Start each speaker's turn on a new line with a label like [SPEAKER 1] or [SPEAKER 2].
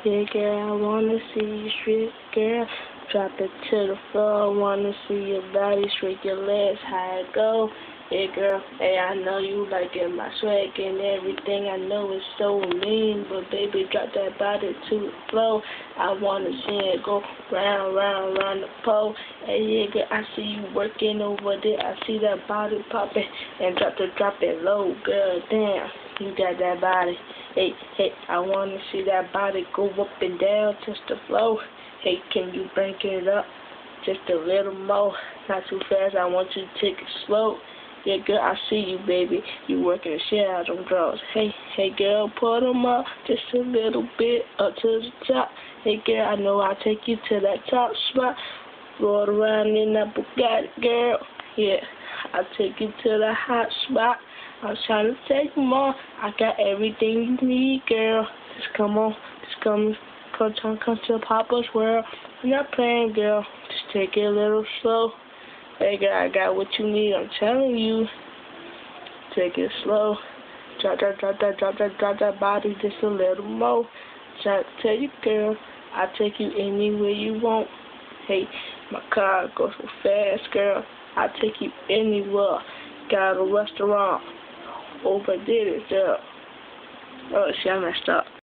[SPEAKER 1] Yeah, girl, I wanna see you strip, girl. Drop it to the floor. Wanna see your body, shake your legs, how it go. Yeah, girl, hey, I know you like it, my swag and everything. I know it's so mean, but baby, drop that body to the floor. I wanna see it go round, round, round the pole. Hey, yeah, girl, I see you working over there. I see that body popping and drop it low, girl. Damn, you got that body. Hey, hey, I wanna see that body go up and down, touch the floor. Hey, can you break it up just a little more? Not too fast, I want you to take it slow. Yeah, girl, I see you, baby. You working the shit out of them drawers. Hey, hey, girl, put them up just a little bit up to the top. Hey, girl, I know I'll take you to that top spot. Roll around in that Bugatti, girl. Yeah, I'll take you to the hot spot. I'm trying to take you more. I got everything you need, girl. Just come on. Just come to Papa's world. I'm not playing, girl. Just take it a little slow. Hey, girl, I got what you need. I'm telling you. Take it slow. Drop that body just a little more. Trying to tell you, girl, I'll take you anywhere you want. Hey, my car goes so fast, girl. I'll take you anywhere. Got a restaurant. Overdid it, girl. Oh, shit, I messed up.